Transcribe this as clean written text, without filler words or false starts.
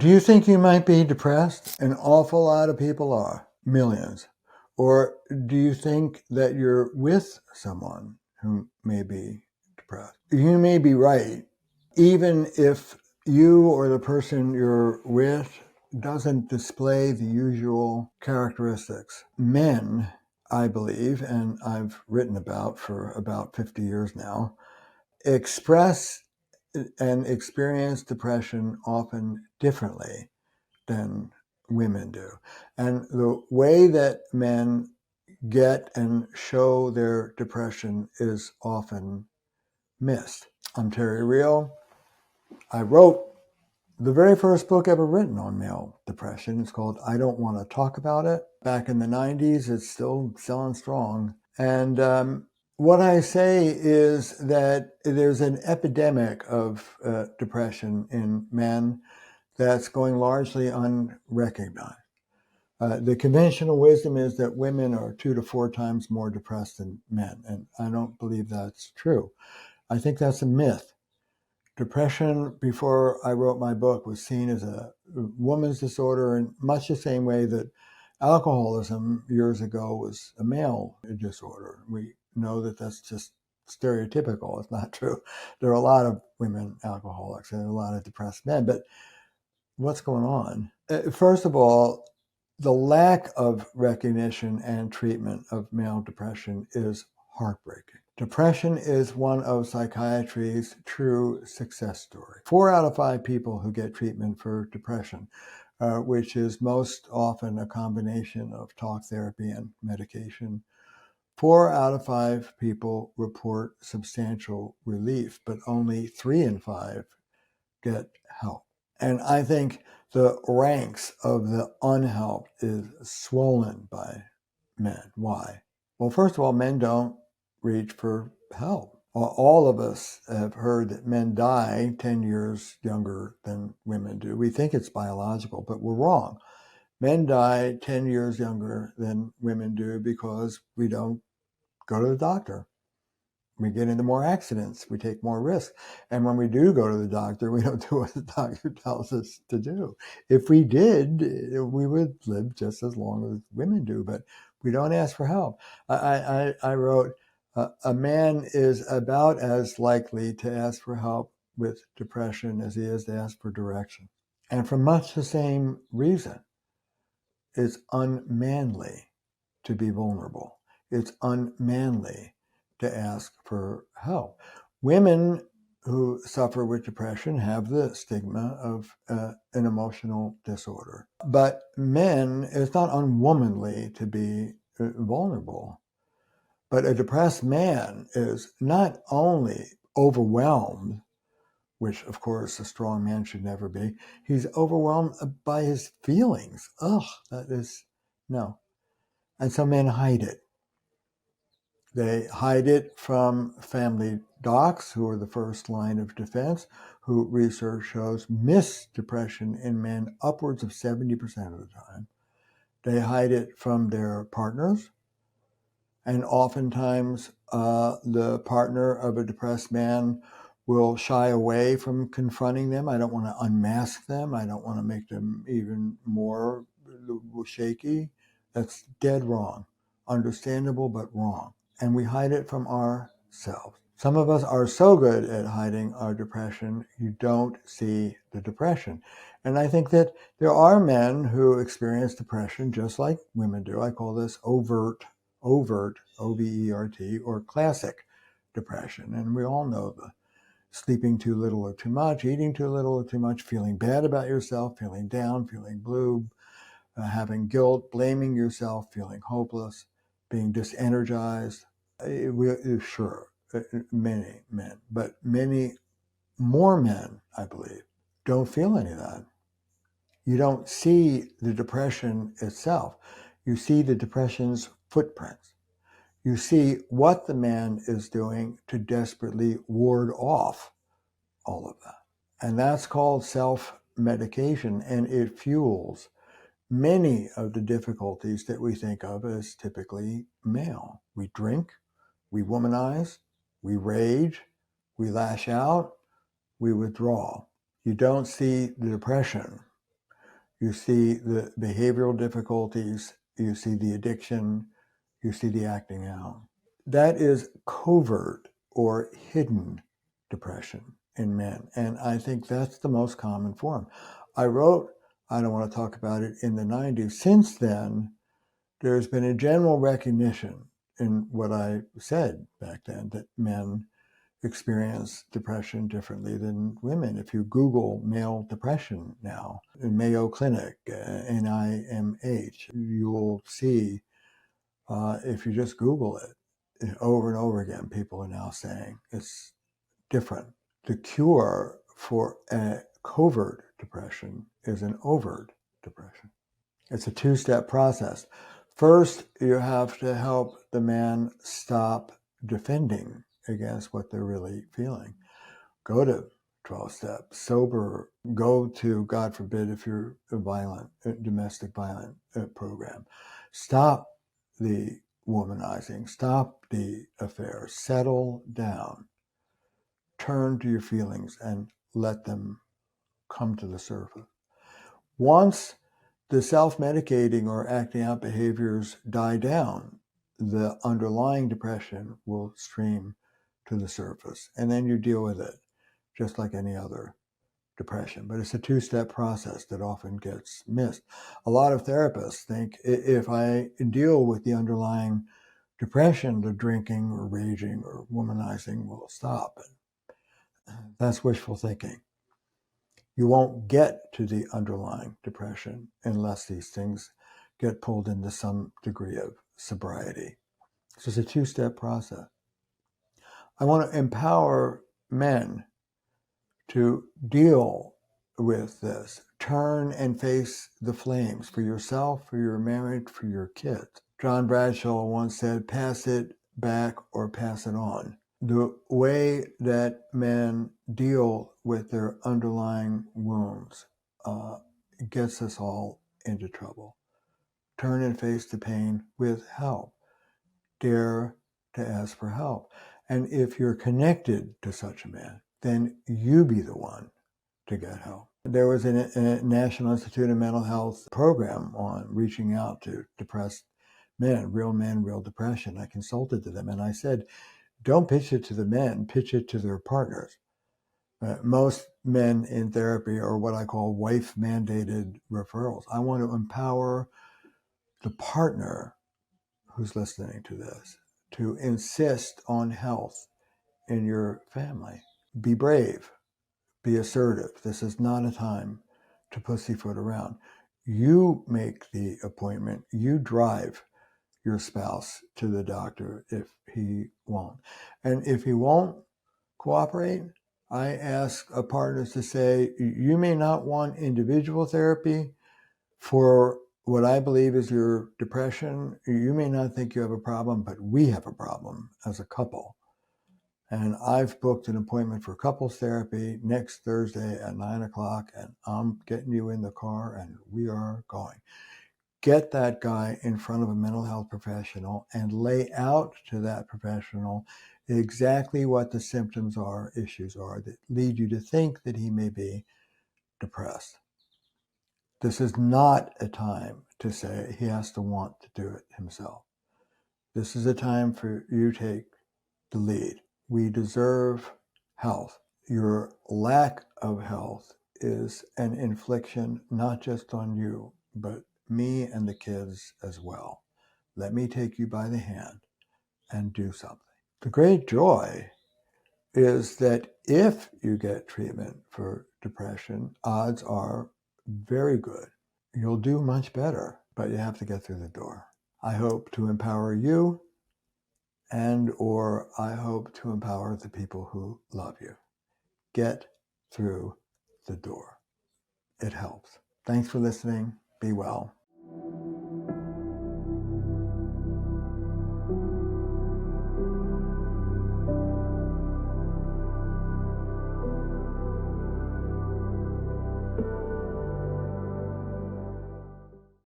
Do you think you might be depressed? An awful lot of people are, millions. Or do you think that you're with someone who may be depressed? You may be right, even if you or the person you're with doesn't display the usual characteristics. Men, I believe, and I've written about for about 50 years now, express and experience depression often differently than women do. And the way that men get and show their depression is often missed. I'm Terry Real. I wrote the very first book ever written on male depression. It's called I Don't Want to Talk About It. Back in the 90s, it's still selling strong. And what I say is that there's an epidemic of depression in men that's going largely unrecognized. The conventional wisdom is that women are 2 to 4 times more depressed than men, and I don't believe that's true. I think that's a myth. Depression, before I wrote my book, was seen as a woman's disorder in much the same way that alcoholism years ago was a male disorder. We know that that's just stereotypical. It's not true. There are a lot of women alcoholics and a lot of depressed men, but what's going on? First of all, the lack of recognition and treatment of male depression is heartbreaking. Depression is one of psychiatry's true success stories. 4 out of 5 people who get treatment for depression, which is most often a combination of talk therapy and medication, 4 out of 5 people report substantial relief, but only 3 in 5 get help. And I think the ranks of the unhelped is swollen by men. Why? Well, first of all, men don't reach for help. All of us have heard that men die 10 years younger than women do. We think it's biological, but we're wrong. Men die 10 years younger than women do because we don't go to the doctor. We get into more accidents. We take more risks. And when we do go to the doctor, we don't do what the doctor tells us to do. If we did, we would live just as long as women do, but we don't ask for help. I wrote, a man is about as likely to ask for help with depression as he is to ask for direction. And for much the same reason, it's unmanly to be vulnerable. It's unmanly to ask for help. Women who suffer with depression have the stigma of an emotional disorder. But men, it's not unwomanly to be vulnerable. But a depressed man is not only overwhelmed, which of course a strong man should never be, he's overwhelmed by his feelings. That is, no. And some men hide it. They hide it from family docs, who are the first line of defense, who research shows miss depression in men upwards of 70% of the time. They hide it from their partners. And oftentimes, the partner of a depressed man will shy away from confronting them. I don't want to unmask them. I don't want to make them even more shaky. That's dead wrong. Understandable, but wrong. And we hide it from ourselves. Some of us are so good at hiding our depression, you don't see the depression. And I think that there are men who experience depression just like women do. I call this overt, O-V-E-R-T, or classic depression. And we all know the sleeping too little or too much, eating too little or too much, feeling bad about yourself, feeling down, feeling blue, having guilt, blaming yourself, feeling hopeless, being disenergized. Sure, many men, but many more men, I believe, don't feel any of that. You don't see the depression itself. You see the depression's footprints. You see what the man is doing to desperately ward off all of that. And that's called self-medication, and it fuels many of the difficulties that we think of as typically male. We drink, we womanize, we rage, we lash out, we withdraw. You don't see the depression You see the behavioral difficulties, you see the addiction, you see the acting out. That is covert or hidden depression in men. And I think that's the most common form. I wrote, I don't want to talk about it, in the 90s. Since then, there's been a general recognition in what I said back then that men experience depression differently than women. If you Google male depression now, in Mayo Clinic, NIMH, you'll see, if you just Google it, over and over again, people are now saying it's different. The cure for a covert depression is an overt depression. It's a two-step process. First, you have to help the man stop defending against what they're really feeling. Go to 12 steps, sober, go to, God forbid, if you're a domestic violent program. Stop the womanizing, stop the affair, settle down, turn to your feelings and let them come to the surface. Once the self-medicating or acting out behaviors die down, the underlying depression will stream to the surface, and then you deal with it just like any other depression. But it's a two-step process that often gets missed. A lot of therapists think if I deal with the underlying depression, the drinking or raging or womanizing will stop. That's wishful thinking. You won't get to the underlying depression unless these things get pulled into some degree of sobriety. So it's a two-step process. I want to empower men to deal with this. Turn and face the flames for yourself, for your marriage, for your kids. John Bradshaw once said, pass it back or pass it on. The way that men deal with their underlying wounds gets us all into trouble. Turn and face the pain with help. Dare to ask for help. And if you're connected to such a man, then you be the one to get help. There was a National Institute of Mental Health program on reaching out to depressed men, real depression. I consulted to them and I said, don't pitch it to the men, pitch it to their partners. Most men in therapy are what I call wife-mandated referrals. I want to empower the partner who's listening to this to insist on health in your family. Be brave, be assertive. This is not a time to pussyfoot around. You make the appointment, you drive your spouse to the doctor if he won't. And if he won't cooperate, I ask partners to say, you may not want individual therapy for what I believe is your depression. You may not think you have a problem, but we have a problem as a couple. And I've booked an appointment for couples therapy next Thursday at 9:00, and I'm getting you in the car and we are going. Get that guy in front of a mental health professional and lay out to that professional exactly what the symptoms are, issues are that lead you to think that he may be depressed. This is not a time to say he has to want to do it himself. This is a time for you to take the lead. We deserve health. Your lack of health is an infliction not just on you, but me and the kids as well. Let me take you by the hand and do something. The great joy is that if you get treatment for depression, odds are very good. You'll do much better, but you have to get through the door. I hope to empower you or I hope to empower the people who love you. Get through the door. It helps. Thanks for listening. Be well.